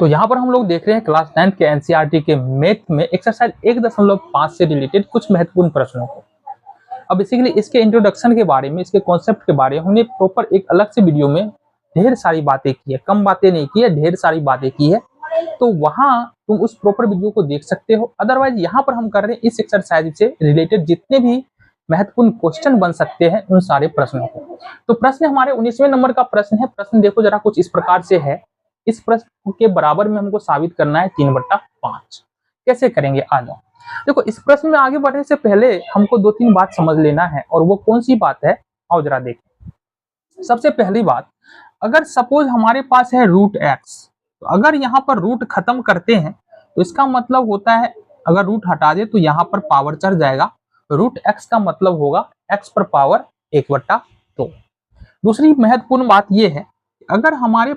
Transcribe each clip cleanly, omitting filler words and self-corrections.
तो यहाँ पर हम लोग देख रहे हैं क्लास 9 के एनसीईआरटी के मैथ में एक्सरसाइज 1.5 से रिलेटेड कुछ महत्वपूर्ण प्रश्नों को। अब बेसिकली इसके इंट्रोडक्शन के बारे में, इसके कॉन्सेप्ट के बारे में हमने प्रॉपर एक अलग से वीडियो में ढेर सारी बातें की है, कम बातें नहीं की है, ढेर सारी बातें की है। तो वहां तुम उस प्रॉपर वीडियो को देख सकते हो। अदरवाइज यहाँ पर हम कर रहे हैं इस एक्सरसाइज से रिलेटेड जितने भी महत्वपूर्ण क्वेश्चन बन सकते हैं उन सारे प्रश्नों को। तो प्रश्न हमारे 19वें नंबर का प्रश्न है। प्रश्न देखो जरा कुछ इस प्रकार से है। इस प्रश्न के बराबर में हमको साबित करना है 3/5। कैसे करेंगे, आ जाओ। देखो इस प्रश्न में आगे बढ़ने से पहले हमको 2-3 बात समझ लेना है, और वो कौन सी बात है आओ जरा देखें। सबसे पहली बात, अगर सपोज हमारे पास है √x, तो अगर यहाँ पर रूट खत्म करते हैं तो इसका मतलब होता है अगर रूट हटा दे तो यहाँ पर पावर चढ़ जाएगा। √x का मतलब होगा x पर पावर 1/2। दूसरी महत्वपूर्ण बात यह है, अगर हमारे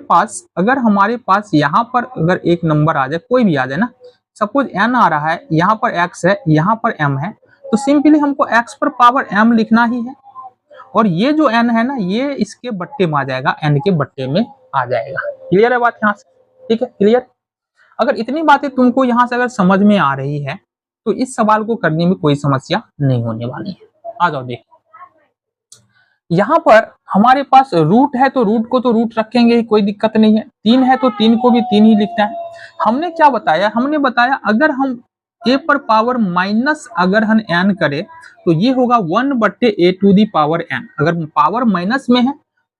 पास यहाँ पर अगर एक नंबर आ जाए, कोई भी आ जाए ना, सपोज n आ रहा है, यहाँ पर x है, यहाँ पर m है, तो सिंपली हमको x पर पावर m लिखना ही है, और ये जो n है ना, ये इसके बट्टे में आ जाएगा, n के बट्टे में आ जाएगा। क्लियर है बात यहाँ से? ठीक है, क्लियर। अगर इतनी बातें तुमको यहाँ से अगर समझ में आ रही है तो इस सवाल को करने में कोई समस्या नहीं होने वाली है। आ जाओ देखो, यहाँ पर हमारे पास रूट है तो रूट को तो रूट रखेंगे ही, कोई दिक्कत नहीं है। 3 है तो 3 को भी 3 ही लिखना है। हमने क्या बताया, हमने बताया अगर हम a पर पावर माइनस अगर हम n करें तो ये होगा 1/a⁴n। अगर पावर माइनस में है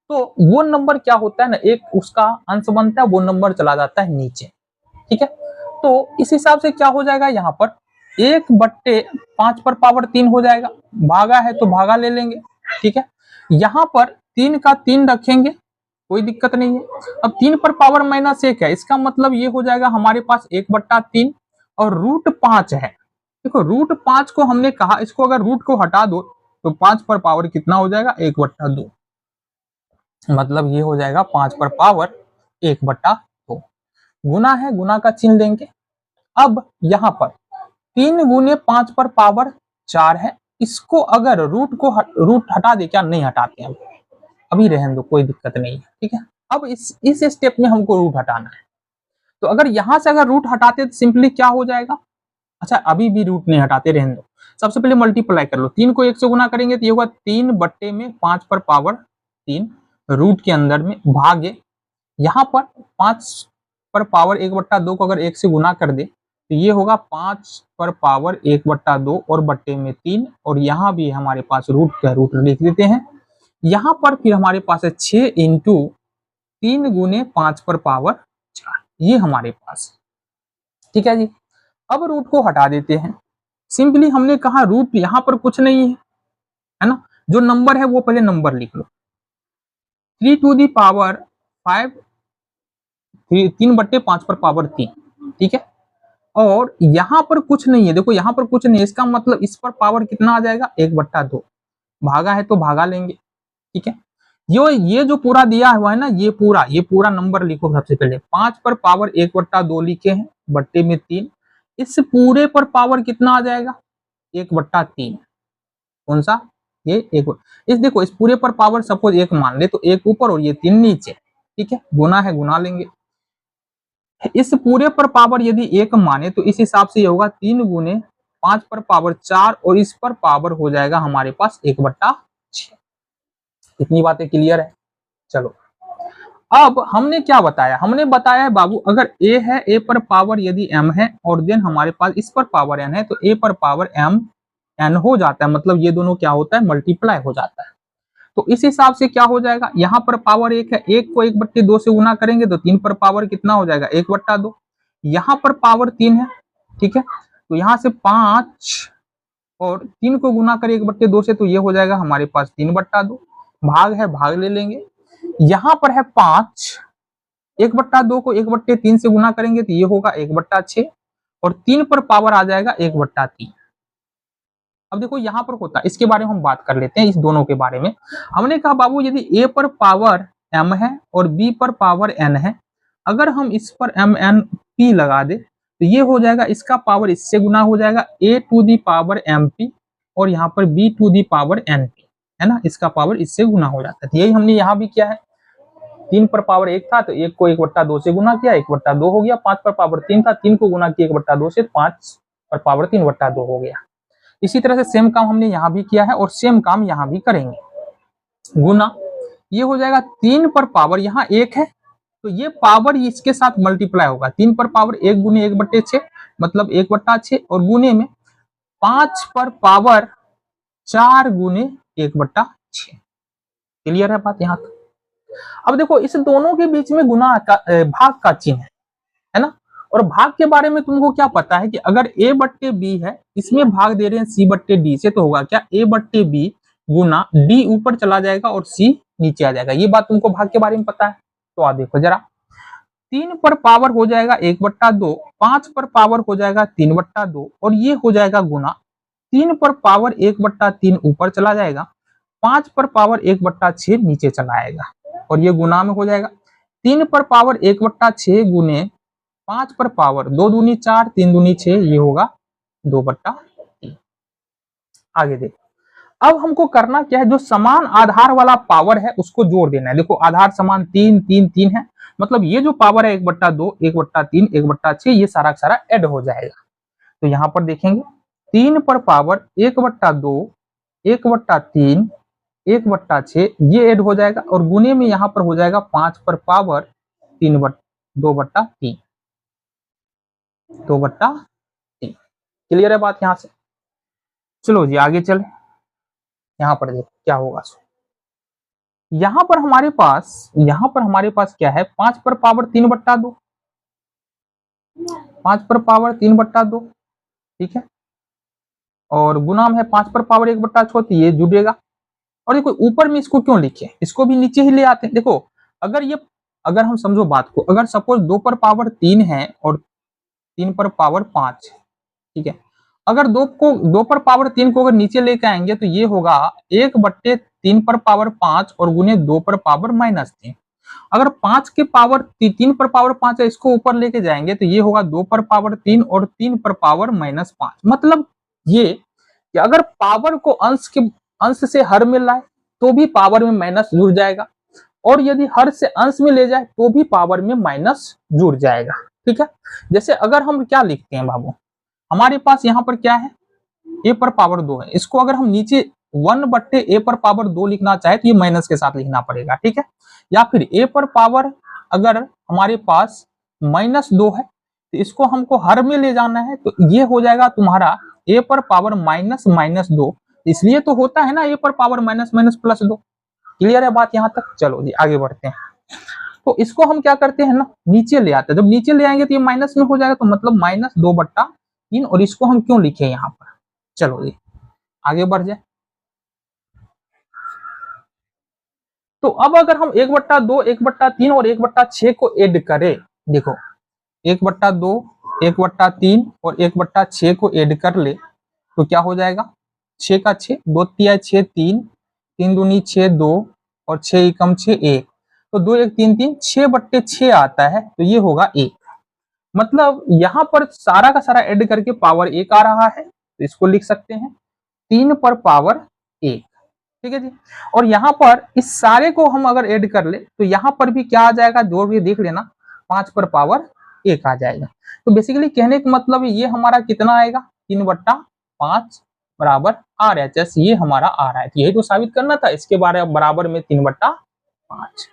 तो वो नंबर क्या होता है ना, एक उसका अंश बनता है, वो नंबर चला जाता है नीचे। ठीक है, तो इस हिसाब से क्या हो जाएगा, यहाँ पर 1/5 पर पावर 3 हो जाएगा। भागा है तो भागा ले लेंगे। ठीक है, यहाँ पर 3 का 3 रखेंगे, कोई दिक्कत नहीं है। अब 3 पर पावर -1 है, इसका मतलब ये हो जाएगा हमारे पास 1/3, और √5 है। देखो √5 को हमने कहा, इसको अगर रूट को हटा दो तो 5 पर पावर कितना हो जाएगा, 1/2। मतलब ये हो जाएगा 5 पर पावर 1/2। गुना है, गुना का चिन्ह देंगे। अब यहाँ पर 3 × 5 पर पावर 4 है। इसको अगर रूट हटा दे, क्या नहीं हटाते हैं, अभी रहने दो, कोई दिक्कत नहीं है। ठीक है, अब इस स्टेप में हमको रूट हटाना है। तो अगर यहां से अगर रूट हटाते तो सिंपली क्या हो जाएगा, अच्छा अभी भी रूट नहीं हटाते, रहने दो। सबसे पहले मल्टीप्लाई कर लो, 3 को 1 से गुना करेंगे तो ये होगा 3/5 पर पावर 3 रूट के अंदर में भागे, यहाँ पर 5 पर पावर 1/2 को अगर 1 से गुना कर दे तो ये होगा 5 पर पावर 1/2 और बट्टे में 3, और यहाँ भी हमारे पास रूट का रूट लिख देते हैं। यहाँ पर फिर हमारे पास है 6 × 3 × 5 पर पावर 4, ये हमारे पास। ठीक है जी, अब रूट को हटा देते हैं। सिंपली हमने कहा रूट यहाँ पर कुछ नहीं है ना, जो नंबर है वो पहले नंबर लिख लो। 3⁵ 3/5 पर पावर 3। ठीक है, और यहाँ पर कुछ नहीं है, देखो यहाँ पर कुछ नहीं है, इसका मतलब इस पर पावर कितना आ जाएगा, 1/2। भागा है तो भागा लेंगे। ठीक है, ये जो पूरा दिया हुआ है ना, ये पूरा नंबर लिखो। सबसे पहले 5 पर पावर 1/2 लिखे हैं, बट्टे में 3। इस पूरे पर पावर कितना आ जाएगा, 1/3। कौन सा, ये 1। इस देखो इस पूरे पर पावर सपोज 1 मान ले तो 1 ऊपर और ये 3 नीचे। ठीक है, गुना है, गुना लेंगे। इस पूरे पर पावर यदि 1 माने तो इस हिसाब से ये होगा 3 × 5 पर पावर 4, और इस पर पावर हो जाएगा हमारे पास 1/6। इतनी बातें क्लियर है। चलो अब हमने क्या बताया, हमने बताया बाबू अगर a है, a पर पावर यदि m है, और देन हमारे पास इस पर पावर n है, तो a पर पावर m n हो जाता है। मतलब ये दोनों क्या होता है, मल्टीप्लाई हो जाता है। तो इस हिसाब से क्या हो जाएगा, यहाँ पर पावर 1 है, 1 को 1/2 से गुना करेंगे तो 3 पर पावर कितना हो जाएगा, 1/2। यहाँ पर पावर 3 है। ठीक है, तो यहाँ से 5 और 3 को गुना करें 1/2 से तो ये हो जाएगा हमारे पास 3/2। भाग है, भाग ले लेंगे। यहाँ पर है 5, 1/2 को 1/3 से गुना करेंगे तो ये होगा 1/6, और 3 पर पावर आ जाएगा 1/3। अब देखो यहाँ पर होता है, इसके बारे में हम बात कर लेते हैं, इस दोनों के बारे में। हमने कहा बाबू यदि a पर पावर m है और b पर पावर n है, अगर हम इस पर m/n/p लगा दे तो ये हो जाएगा, इसका पावर इससे गुना हो जाएगा a⁴ और यहाँ पर b⁴ है ना, इसका पावर इससे गुना हो जाता है। यही हमने यहाँ भी किया है। 3 पर पावर 1 था तो 1 को 1/2 से गुना किया, 1/2 हो गया। 5 पर पावर 3 था, 3 को गुना किया 1/2 से, 5 पर पावर 3/2 हो गया। इसी तरह से सेम काम हमने यहाँ भी किया है और सेम काम यहाँ भी करेंगे। गुना ये हो जाएगा 3 पर पावर, यहाँ 1 है तो ये पावर इसके साथ मल्टीप्लाई होगा। 3 पर पावर 1 गुने 1/6 मतलब 1/6 और गुने में 5 पर पावर 4 गुने 1/6। क्लियर है बात यहाँ तक? अब देखो इस दोनों के बीच में गुना का भाग का चिन्ह है ना। और भाग के बारे में तुमको क्या पता है कि अगर a/b है, इसमें भाग दे रहे हैं c/d से, तो होगा क्या a/b गुना d ऊपर चला जाएगा और c नीचे आ जाएगा। ये बात तुमको भाग के बारे में पता है। तो आ देखो जरा, 3 पर पावर हो जाएगा 1/2, 5 पर पावर हो जाएगा 3/2 और ये हो जाएगा गुना 3 पर पावर 1/3 ऊपर चला जाएगा, 5 पर पावर 1/6 नीचे चला आएगा और ये गुना में हो जाएगा। 3 पर पावर 1/6 गुने 5 पर पावर 2 दूनी 4, 3 दूनी 6, ये होगा 2/3। आगे देखो, अब हमको करना क्या है, जो समान आधार वाला पावर है उसको जोड़ देना है। देखो आधार समान 3 3 3 है, मतलब ये जो पावर है 1/2 1/3 1/6 ये सारा सारा ऐड हो जाएगा। तो यहाँ पर देखेंगे 3 पर पावर 1/2 1/3 1/6 ये ऐड हो जाएगा और गुने में यहाँ पर हो जाएगा 5 पर पावर 2/3 2/3। क्लियर है बात यहाँ से? चलो जी आगे चले। यहाँ पर देखो क्या होगा। यहाँ पर हमारे पास क्या है, 5 पर पावर 3/2, 5 पर पावर 3/2, ठीक है, और गुना में है 5 पर पावर 1/6, तो ये जुड़ेगा। और देखो ऊपर में इसको क्यों लिखे, इसको भी नीचे ही ले आते हैं। देखो अगर हम समझो बात को, अगर सपोज 2 पर पावर 3 है और 3 पर पावर 5, ठीक है, अगर 2 पर पावर 3 को अगर नीचे लेके आएंगे तो ये होगा 1/3 पर पावर 5 और गुने 2 पर पावर -3। अगर 5 के पावर 3 पर पावर 5 है, इसको ऊपर लेके जाएंगे तो ये होगा 2 पर पावर 3 और 3 पर पावर -5। मतलब ये कि अगर पावर को अंश से हर में लाए तो भी पावर में माइनस जुड़ जाएगा, और यदि हर से अंश में ले जाए तो भी पावर में माइनस जुड़ जाएगा। ठीक है, जैसे अगर हम क्या लिखते हैं बाबू, हमारे पास यहाँ पर क्या है, a पर पावर 2 है, इसको अगर हम नीचे 1/a पर पावर 2 लिखना चाहे तो ये माइनस के साथ लिखना पड़ेगा। ठीक है, या फिर a पर पावर अगर हमारे पास -2 है तो इसको हमको हर में ले जाना है, तो ये हो जाएगा तुम्हारा a पर पावर -2। इसलिए तो होता है ना a पर पावर -+2। क्लियर है बात यहाँ तक? चलो जी आगे बढ़ते हैं। तो इसको हम क्या करते हैं ना, नीचे ले आते हैं। जब नीचे ले आएंगे तो ये माइनस में हो जाएगा, तो मतलब -2/3। और इसको हम क्यों लिखे यहाँ पर, चलो जी आगे बढ़ जाए। तो अब अगर हम 1/2 1/3 और 1/6 को ऐड करें, देखो 1/2 1/3 और 1/6 को ऐड कर ले तो क्या हो जाएगा, 6 का 6, 2 तिया 6 3, 3 दूनी 6 2 और 6 एकम 6 1, तो 2 1 3 3 6/6 आता है, तो ये होगा 1। मतलब यहाँ पर सारा का सारा ऐड करके पावर 1 आ रहा है, तो इसको लिख सकते हैं 3 पर पावर 1। ठीक है जी, और यहाँ पर इस सारे को हम अगर ऐड कर ले तो यहाँ पर भी क्या आ जाएगा, जोड़ के देख लेना, 5 पर पावर 1 आ जाएगा। तो बेसिकली कहने का मतलब ये हमारा कितना आएगा, 3/5 बराबर RHS, ये हमारा आ रहा है। यही तो साबित करना था, इसके बराबर में 3/5।